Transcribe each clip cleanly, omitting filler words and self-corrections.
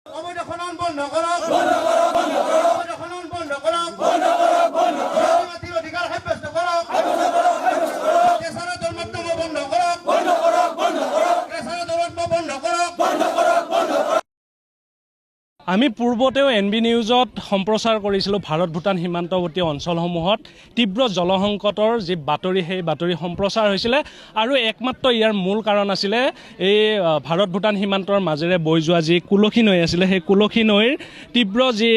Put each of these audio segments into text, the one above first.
অবৈধ খনন বন্ধ কৰক, অবৈধ খনন বন্ধ কৰক, জনজাতিৰ অধিকাৰ সাব্যস্ত কৰক, কেঁচাৰা দৌৰ্যত্ব বন্ধ কৰক, কেঁচাৰা দৌৰ্যত্ব বন্ধ কৰক। আমি পূৰ্বতেও NB নিউজত সম্প্ৰচাৰ কৰিছিলোঁ ভাৰত ভূটান সীমান্তৱৰ্তী অঞ্চলসমূহত তীব্ৰ জলসংকটৰ যি বাতৰি সেই বাতৰি সম্প্ৰচাৰ হৈছিলে আৰু একমাত্ৰ ইয়াৰ মূল কাৰণ আছিলে এই ভাৰত ভূটান সীমান্তৰ মাজেৰে বৈ যোৱা যি কুলসী নৈ আছিলে সেই কুলসী নৈৰ তীব্ৰ যি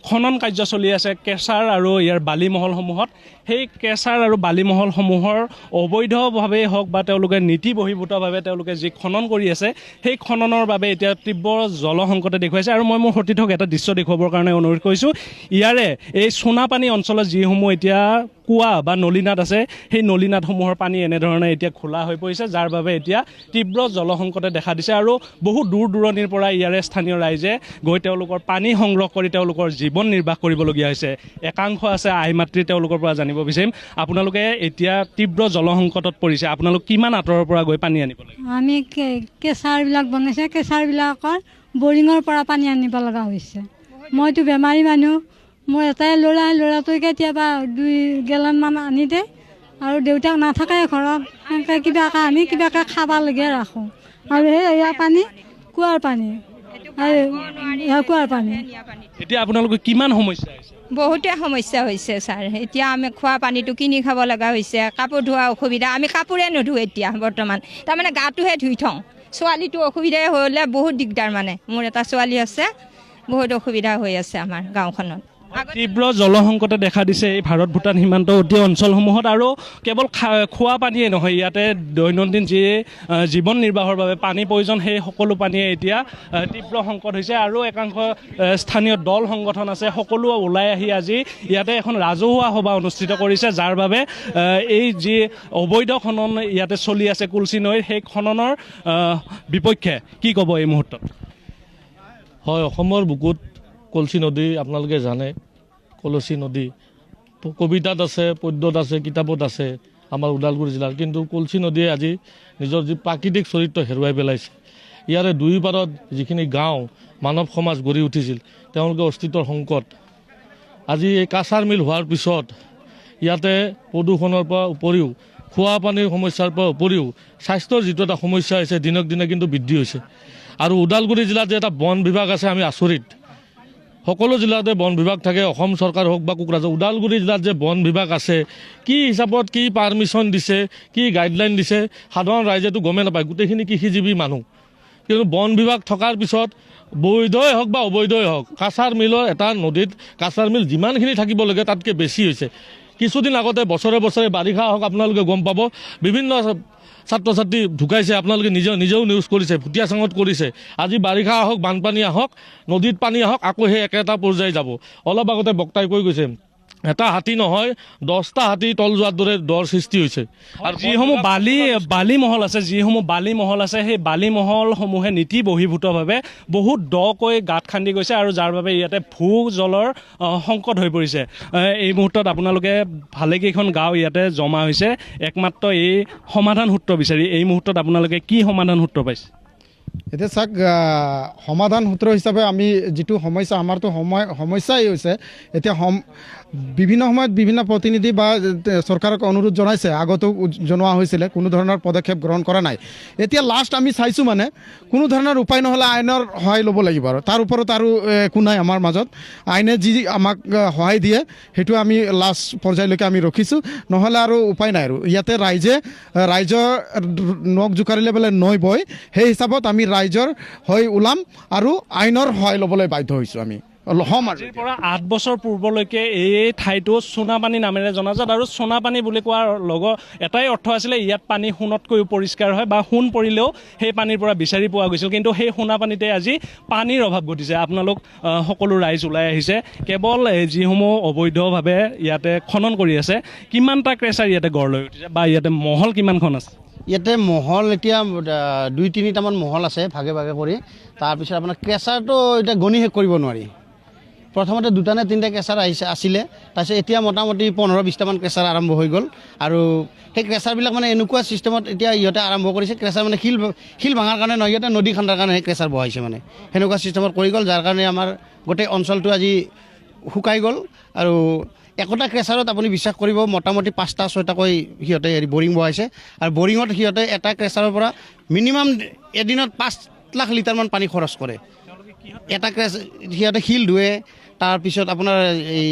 খনন কাৰ্য চলি আছে কেঁচাৰ আৰু ইয়াৰ বালিমহলসমূহত সেই কেঁচাৰ আৰু বালিমহলসমূহৰ অবৈধভাৱেই হওক বা তেওঁলোকে নীতি বহিৰ্ভূতভাৱে তেওঁলোকে যি খনন কৰি আছে সেই খননৰ বাবে এতিয়া তীব্ৰ জলসংকটে দেখুৱাইছে। আৰু মই মোৰ সতীৰ্থক এটা দৃশ্য দেখুৱাবৰ কাৰণে অনুৰোধ কৰিছোঁ। ইয়াৰে এই সোণাপানী অঞ্চলত যিসমূহ এতিয়া কুঁৱা বা নলীনাদ আছে সেই নলীনাদসমূহৰ পানী এনেধৰণে এতিয়া খোলা হৈ পৰিছে, যাৰ বাবে এতিয়া তীব্ৰ জলসংকটে দেখা দিছে আৰু বহু দূৰ দূৰণিৰ পৰা ইয়াৰে স্থানীয় ৰাইজে গৈ তেওঁলোকৰ পানী সংগ্ৰহ কৰি তেওঁলোকৰ জীৱন নিৰ্বাহ কৰিবলগীয়া হৈছে। একাংশ আছে আই মাতৃ, তেওঁলোকৰ পৰা জানিব বিচাৰিম আপোনালোকে এতিয়া তীব্ৰ জলসংকটত পৰিছে, আপোনালোক কিমান আঁতৰৰ পৰা গৈ পানী আনিব লাগে? আমি কেঁচাৰবিলাক বনাইছে, কেঁচাৰবিলাকৰ বৰিঙৰ পৰা পানী আনিব লগা হৈছে। মইতো বেমাৰী মানুহ, মোৰ এটাই ল'ৰাটোৱে কেতিয়াবা 2 গেলনমান আনি দিয়ে আৰু দেউতাক নাথাকে ঘৰত, সেনেকৈ কিবাকৈ আনি কিবাকৈ খাব লাগে ৰাখোঁ। আৰু সেই এয়া পানী কুঁৱাৰ পানী, কুঁৱাৰ পানী। এতিয়া আপোনালোকে কিমান সমস্যা হৈছে? বহুতে সমস্যা হৈছে ছাৰ। এতিয়া আমি খোৱা পানীটো কিনি খাব লগা হৈছে, কাপোৰ ধোৱা অসুবিধা, আমি কাপোৰে নুধোঁ এতিয়া বৰ্তমান, তাৰমানে গাটোহে ধুই থওঁ। ছোৱালীটো অসুবিধাই হ'লে বহুত দিগদাৰ, মানে মোৰ এটা ছোৱালী আছে, বহুত অসুবিধা হৈ আছে আমাৰ গাঁওখনত। তীব্ৰ জলসংকটে দেখা দিছে এই ভাৰত ভূটান সীমান্তৱৰ্তী অঞ্চলসমূহত আৰু কেৱল খোৱা পানীয়ে নহয়, ইয়াতে দৈনন্দিন যি জীৱন নিৰ্বাহৰ বাবে পানী প্ৰয়োজন সেই সকলো পানীয়ে এতিয়া তীব্ৰ সংকট হৈছে। আৰু একাংশ স্থানীয় দল সংগঠন আছে, সকলো ওলাই আহি আজি ইয়াতে এখন ৰাজহুৱা সভা অনুষ্ঠিত কৰিছে, যাৰ বাবে এই যি অবৈধ খনন ইয়াতে চলি আছে কুলচী নৈৰ সেই খননৰ বিপক্ষে কি ক'ব এই মুহূৰ্তত? হয়, অসমৰ বুকুত কলচী নদী আপোনালোকে জানে, কলচী নদী কবিতাত আছে, পদ্যত আছে, কিতাপত আছে আমাৰ ওদালগুৰি জিলাৰ। কিন্তু কলচী নদীয়ে আজি নিজৰ যি প্ৰাকৃতিক চৰিত্ৰ হেৰুৱাই পেলাইছে। ইয়াৰে দুই পাৰত যিখিনি গাঁও মানৱ সমাজ গঢ়ি উঠিছিল তেওঁলোকৰ অস্তিত্বৰ সংকট। আজি এই কাছাৰ মিল হোৱাৰ পিছত ইয়াতে প্ৰদূষণৰ পৰা উপৰিও খোৱা পানীৰ সমস্যাৰ পৰা উপৰিও স্বাস্থ্যৰ যিটো এটা সমস্যা হৈছে দিনক দিনে কিন্তু বৃদ্ধি হৈছে। আৰু ওদালগুৰি জিলাত যে এটা বন বিভাগ আছে আমি আচৰিত। সকলো জিলাতে বন বিভাগ থাকে, অসম চৰকাৰ হওক বা কোকৰাঝাৰ। ওদালগুৰি জিলাত যে বন বিভাগ আছে, কি হিচাপত কি পাৰ্মিশ্যন দিছে, কি গাইডলাইন দিছে সাধাৰণ ৰাইজেতো গমেই নাপায়, গোটেইখিনি কৃষিজীৱী মানুহ। কিন্তু বন বিভাগ থকাৰ পিছত বৈধই হওক বা অবৈধই হওক কাছাৰ মিলৰ এটা নদীত কাছাৰ মিল যিমানখিনি থাকিব লাগে তাতকৈ বেছি হৈছে। কিছুদিন আগতে বছৰে বছৰে বাৰিষা হওক আপোনালোকে গম পাব, বিভিন্ন ছাত্ৰ ছাত্ৰী ঢুকাইছে, আপোনালোকে নিজেও নিউজ কৰিছে, ভুটীয়া চাঙত কৰিছে। আজি বাৰিষা আহক, বানপানী আহক, নদীত পানী আহক, আকৌ সেই একেটা পৰ্যায়ে যাব। অলপ আগতে বক্তাই কৈ গৈছে, এটা হাতী নহয় 10টা হাতী তল যোৱাৰ দৰে দৰ সৃষ্টি হৈছে। আৰু যিসমূহ বালিমহল আছে, সেই বালিমহলসমূহে নীতি বহিৰ্ভূতভাৱে বহুত দকৈ গাঁত খান্দি গৈছে আৰু যাৰ বাবে ইয়াতে ভূ জলৰ সংকট হৈ পৰিছে। এই মুহূৰ্তত আপোনালোকে ভালেকেইখন গাঁও ইয়াতে জমা হৈছে একমাত্ৰ এই সমাধান সূত্ৰ বিচাৰি। এই মুহূৰ্তত আপোনালোকে কি সমাধান সূত্ৰ পাইছে? এতিয়া চাওক, সমাধান সূত্ৰ হিচাপে আমি যিটো সমস্যা, আমাৰতো সমস্যাই হৈছে এতিয়া বিভিন্ন সময়ত বিভিন্ন প্ৰতিনিধি বা চৰকাৰক অনুৰোধ জনাইছে, আগতো জনোৱা হৈছিলে, কোনো ধৰণৰ পদক্ষেপ গ্ৰহণ কৰা নাই। এতিয়া লাষ্ট আমি চাইছোঁ মানে কোনো ধৰণৰ উপায় নহ'লে আইনৰ সহায় ল'ব লাগিব আৰু তাৰ ওপৰত আৰু একো নাই আমাৰ মাজত। আইনে যি আমাক সহায় দিয়ে সেইটো আমি লাষ্ট পৰ্যায়লৈকে আমি ৰখিছোঁ, নহ'লে আৰু উপায় নাই। আৰু ইয়াতে ৰাইজৰ নখ জোকাৰিলে বোলে নৈ বয়, সেই হিচাপত আমি ৰাইজৰ হৈ ওলাম আৰু আইনৰ সহায় ল'বলৈ বাধ্য হৈছোঁ। আমি আজিৰ পৰা 8 বছৰ পূৰ্বলৈকে এই ঠাইটো সোণাপানী নামেৰে জনাজাত আৰু সোণাপানী বুলি কোৱাৰ লগত এটাই অৰ্থ আছিলে ইয়াত পানী সোণতকৈও পৰিষ্কাৰ হয় বা সোণ পৰিলেও সেই পানীৰ পৰা বিচাৰি পোৱা গৈছিল। কিন্তু সেই সোণাপানীতে আজি পানীৰ অভাৱ ঘটিছে। আপোনালোক সকলো ৰাইজ ওলাই আহিছে, কেৱল যিসমূহ অবৈধভাৱে ইয়াতে খনন কৰি আছে কিমানটা ক্ৰেচাৰ ইয়াতে গঢ় লৈ উঠিছে বা ইয়াতে মহল কিমানখন আছে? ইয়াতে মহল এতিয়া 2-3টামান মহল আছে ভাগে ভাগে কৰি। তাৰপিছত আপোনাৰ ক্ৰেচাৰটো এতিয়া গণি শেষ কৰিব নোৱাৰি। প্ৰথমতে 2টা নে 3টা ক্ৰেচাৰ আছিলে, তাৰপিছত এতিয়া মোটামুটি 15-20টামান ক্ৰেচাৰ আৰম্ভ হৈ গ'ল। আৰু সেই ক্ৰেচাৰবিলাক মানে এনেকুৱা ছিষ্টেমত এতিয়া ইহঁতে আৰম্ভ কৰিছে, ক্ৰেচাৰ মানে শিল ভাঙাৰ কাৰণে নহয়, ইহঁতে নদী খান্দাৰ কাৰণে সেই ক্ৰেচাৰ বহাইছে মানে সেনেকুৱা ছিষ্টেমত কৰি গ'ল, যাৰ কাৰণে আমাৰ গোটেই অঞ্চলটো আজি শুকাই গ'ল। আৰু একোটা ক্ৰেচাৰত আপুনি বিশ্বাস কৰিব মোটামুটি 5টা-6টাকৈ সিহঁতে বৰিং বহাইছে। আৰু বৰিঙত সিহঁতে এটা ক্ৰেচাৰৰ পৰা মিনিমাম এদিনত 5 লাখ লিটাৰমান পানী খৰচ কৰে। এটা সিহঁতে শিল ধুৱে, তাৰপিছত আপোনাৰ এই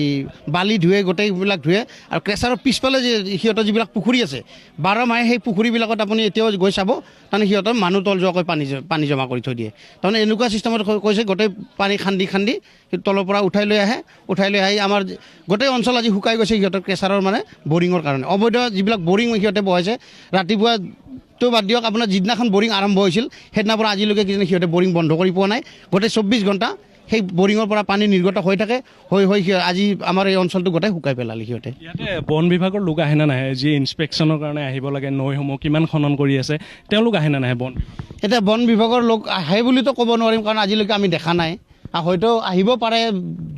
বালি ধুৱে, গোটেইবিলাক ধুৱে। আৰু ক্ৰেচাৰৰ পিছফালে যে সিহঁতৰ যিবিলাক পুখুৰী আছে 12 মাহে, সেই পুখুৰীবিলাকত আপুনি এতিয়াও গৈ চাব, তাৰমানে সিহঁতৰ মানুহ তল যোৱাকৈ পানী জমা কৰি থৈ দিয়ে। তাৰমানে এনেকুৱা ছিষ্টেমত কৈছে গোটেই পানী খান্দি তলৰ পৰা উঠাই লৈ আহি আমাৰ গোটেই অঞ্চল আজি শুকাই গৈছে সিহঁতৰ ক্ৰেচাৰৰ মানে বৰিঙৰ কাৰণে। অবৈধ যিবিলাক বৰিং সিহঁতে বহাইছে, ৰাতিপুৱা তো বাদ দিয়ক, আপোনাৰ যিদিনাখন বৰিং আৰম্ভ হৈছিল সেইদিনাৰ পৰা আজিলৈকে কিজানি সিহঁতে বৰিং বন্ধ কৰি পোৱা নাই। গোটেই 24 ঘণ্টা সেই বৰিঙৰ পৰা পানী নিৰ্গত হৈ থাকে, হৈ আজি আমাৰ এই অঞ্চলটো গোটেই শুকাই পেলালে সিহঁতে। ইয়াতে বন বিভাগৰ লোক আহে নে নাহে? যি ইনস্পেকশ্যনৰ কাৰণে আহিব লাগে, নৈসমূহ কিমান খনন কৰি আছে, তেওঁলোক আহে নে নাহে? এতিয়া বন বিভাগৰ লোক আহে বুলিতো ক'ব নোৱাৰিম, কাৰণ আজিলৈকে আমি দেখা নাই। হয়তো আহিব পাৰে,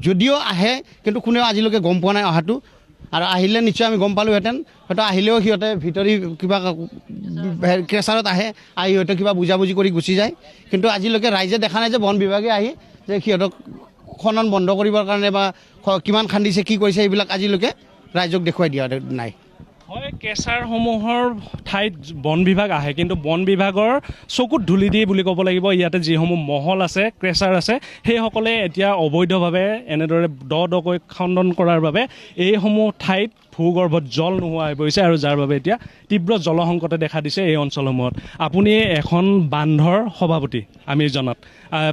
যদিও আহে কিন্তু কোনেও আজিলৈকে গম পোৱা নাই অহাটো। আৰু আহিলে নিশ্চয় আমি গম পালোঁহেঁতেন। হয়তো আহিলেও সিহঁতে ভিতৰি কিবা ক্ৰেচাৰত আহি হয়তো কিবা বুজাবুজি কৰি গুচি যায়। কিন্তু আজিলৈকে ৰাইজে দেখা নাই যে বন বিভাগে আহি যে সিহঁতক খনন বন্ধ কৰিবৰ কাৰণে বা কিমান খান্দিছে, কি কৰিছে, এইবিলাক আজিলৈকে ৰাইজক দেখুৱাই দিয়া নাই। হয়, কেঁচাৰসমূহৰ ঠাইত বন বিভাগ আহে, কিন্তু বন বিভাগৰ চকুত ধূলি দিয়ে বুলি ক'ব লাগিব। ইয়াতে যিসমূহ মহল আছে, ক্ৰেচাৰ আছে, সেইসকলে এতিয়া অবৈধভাৱে এনেদৰে দকৈ খণ্ডন কৰাৰ বাবে এইসমূহ ঠাইত ভূগৰ্ভত জল নোহোৱা হৈ পৰিছে, আৰু যাৰ বাবে এতিয়া তীব্ৰ জলসংকটে দেখা দিছে এই অঞ্চলসমূহত। আপুনি এখন বান্ধৰ সভাপতি আমি জনাত,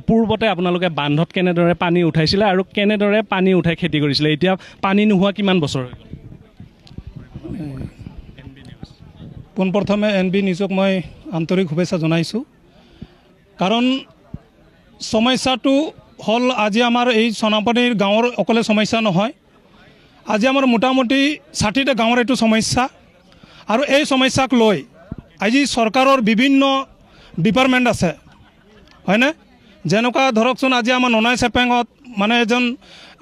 পূৰ্বতে আপোনালোকে বান্ধত কেনেদৰে পানী উঠাইছিলে আৰু কেনেদৰে পানী উঠাই খেতি কৰিছিলে? এতিয়া পানী নোহোৱা কিমান বছৰ হৈ গ'ল? পোনপ্ৰথমে NB নিউজক মই আন্তৰিক শুভেচ্ছা জনাইছোঁ। কাৰণ সমস্যাটো হ'ল আজি আমাৰ এই সোণাপানীৰ গাঁৱৰ অকলে সমস্যা নহয়, আজি আমাৰ মোটামুটি 60টা গাঁৱৰ এইটো সমস্যা। আৰু এই সমস্যাক লৈ আজি চৰকাৰৰ বিভিন্ন ডিপাৰ্টমেণ্ট আছে, হয়নে? যেনেকুৱা ধৰকচোন আজি আমাৰ ননাই চেপেঙত মানে এজন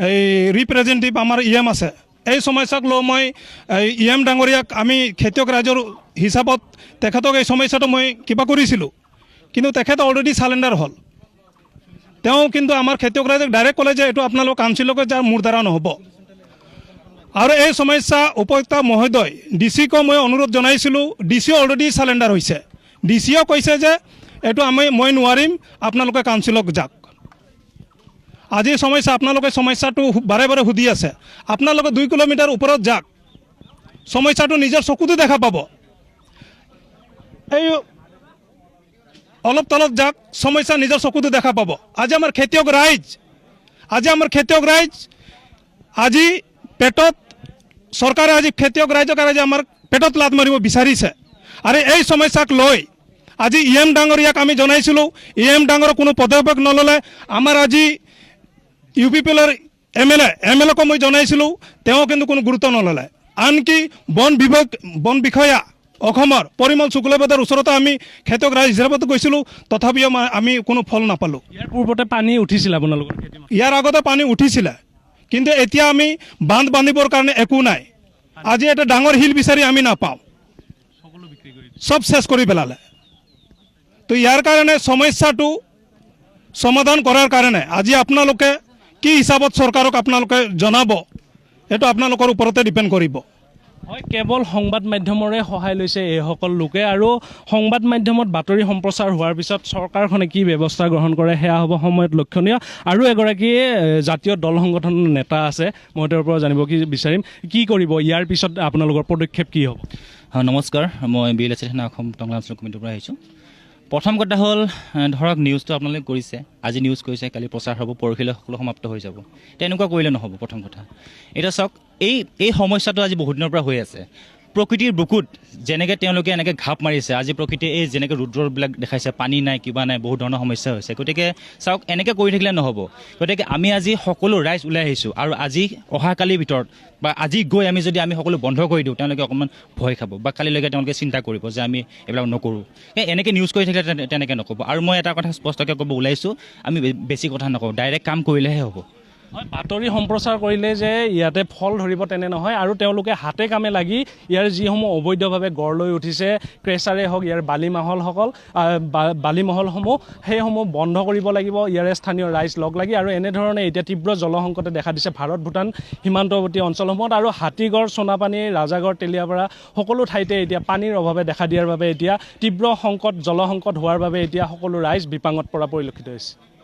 এই ৰিপ্ৰেজেণ্টেটিভ আমাৰ EM আছে। এই সমস্যাক লৈ মই EM ডাঙৰীয়াক আমি খেতিয়ক ৰাইজৰ হিচাপত তেখেতক এই সমস্যাটো মই কিবা কৰিছিলোঁ, কিন্তু তেখেত অলৰেডি চালেণ্ডাৰ হ'ল। তেওঁ কিন্তু আমাৰ খেতিয়ক ৰাইজক ডাইৰেক্ট ক'লে যে এইটো আপোনালোক কাউন্সিলকে যাৰ মোৰ দ্বাৰা নহ'ব। আৰু এই সমস্যা উপত্যকা মহোদয় DCকো মই অনুৰোধ জনাইছিলোঁ, DC অলৰেডি চালেণ্ডাৰ হৈছে। DCও কৈছে যে এইটো মই নোৱাৰিম, আপোনালোকে কাউন্সিলক যাওক। আজি সমস্যা আপোনালোকে সমস্যাটো বাৰে বাৰে সুধি আছে, আপোনালোকে 2 কিলোমিটাৰ ওপৰত যাওক, সমস্যাটো নিজৰ চকুতে দেখা পাব। এই অলপ তলত যাওক, সমস্যা নিজৰ চকুতে দেখা পাব। আজি আমাৰ খেতিয়ক ৰাইজ আজি পেটত, চৰকাৰে আজি খেতিয়ক ৰাইজক আজি আমাৰ পেটত লাত মাৰিব বিচাৰিছে। আৰু এই সমস্যাক লৈ আজি EM ডাঙৰীয়াক আমি জনাইছিলোঁ, EM ডাঙৰৰ কোনো পদক্ষেপ নল'লে। আমাৰ আজি UPPLৰ MLAকো মই জনাইছিলোঁ, তেওঁ কিন্তু কোনো গুৰুত্ব নল'লে। আনকি বন বিষয়া অসমৰ পৰিমল শুক্লবৈদ্যৰ ওচৰতো আমি খেতিয়ক ৰাইজ হিচাপত গৈছিলোঁ, তথাপিও আমি কোনো ফল নাপালোঁ। ইয়াৰ পূৰ্বতে পানী উঠিছিল আপোনালোকৰ খেতি? ইয়াৰ আগতে পানী উঠিছিলে, কিন্তু এতিয়া আমি বান্ধ বান্ধিবৰ কাৰণে একো নাই। আজি এটা ডাঙৰ শিল বিচাৰি আমি নাপাওঁ, চব চেছ কৰি পেলালে। তো ইয়াৰ কাৰণে সমস্যাটো সমাধান কৰাৰ কাৰণে আজি আপোনালোকে কি হিচাপত চৰকাৰক আপোনালোকে জনাব, এইটো আপোনালোকৰ ওপৰতে ডিপেণ্ড কৰিব। হয়, কেৱল সংবাদ মাধ্যমৰে সহায় লৈছে এইসকল লোকে, আৰু সংবাদ মাধ্যমত বাতৰি সম্প্ৰচাৰ হোৱাৰ পিছত চৰকাৰখনে কি ব্যৱস্থা গ্ৰহণ কৰে সেয়া হ'ব সময়ত লক্ষণীয়। আৰু এগৰাকী জাতীয় দল সংগঠনৰ নেতা আছে, মই তেওঁৰ পৰা জানিব বিচাৰিম কি কৰিব ইয়াৰ পিছত, আপোনালোকৰ পদক্ষেপ কি হ'ব? হয়, নমস্কাৰ, মই BLS সেনা অসম টংলা অঞ্চল কমিটিৰ পৰা আহিছোঁ। প্ৰথম কথা হ'ল, ধৰক নিউজটো আপোনালোকে কৰিছে, আজি নিউজ কৰিছে, কালি প্ৰচাৰ হ'ব, পৰহিলৈ সকলো সমাপ্ত হৈ যাব। তেনেকুৱা কৰিলে নহ'ব। প্ৰথম কথা এতিয়া চাওক, এই সমস্যাটো আজি বহুত দিনৰ পৰা হৈ আছে। প্ৰকৃতিৰ বুকুত যেনেকৈ তেওঁলোকে এনেকৈ ঘাপ মাৰিছে, আজি প্ৰকৃতিয়ে এই যেনেকৈ ৰুদ্ৰবিলাক দেখাইছে, পানী নাই, কিবা নাই, বহুত ধৰণৰ সমস্যা হৈছে। গতিকে চাওক, এনেকৈ কৰি থাকিলে নহ'ব। গতিকে আমি আজি সকলো ৰাইজ ওলাই আহিছোঁ, আৰু আজি অহাকালিৰ ভিতৰত বা আজি গৈ আমি যদি সকলো বন্ধ কৰি দিওঁ, তেওঁলোকে অকণমান ভয় খাব বা কালিলৈকে তেওঁলোকে চিন্তা কৰিব যে আমি এইবিলাক নকৰোঁ। এনেকৈ নিউজ কৰি থাকিলে তেনেকৈ নক'ব। আৰু মই এটা কথা স্পষ্টকৈ ক'ব ওলাইছোঁ, আমি বেছি কথা নকওঁ, ডাইৰেক্ট কাম কৰিলেহে হ'ব। হয়, বাতৰি সম্প্ৰচাৰ কৰিলে যে ইয়াতে ফল ধৰিব তেনে নহয়, আৰু তেওঁলোকে হাতে কামে লাগি ইয়াৰ যিসমূহ অবৈধভাৱে গঢ় লৈ উঠিছে, ক্ৰেচাৰে হওক, ইয়াৰ বালিমহলসমূহ সেইসমূহ বন্ধ কৰিব লাগিব ইয়াৰে স্থানীয় ৰাইজ লগ লাগি। আৰু এনেধৰণে এতিয়া তীব্ৰ জলসংকটে দেখা দিছে ভাৰত ভূটান সীমান্তৱৰ্তী অঞ্চলসমূহত, আৰু হাতীগড়, সোণাপানী, ৰাজাগড়, তেলিয়াপাৰা সকলো ঠাইতে এতিয়া পানীৰ অভাৱে দেখা দিয়াৰ বাবে এতিয়া তীব্ৰ জলসংকট হোৱাৰ বাবে এতিয়া সকলো ৰাইজ বিপাঙত পৰা পৰিলক্ষিত হৈছে।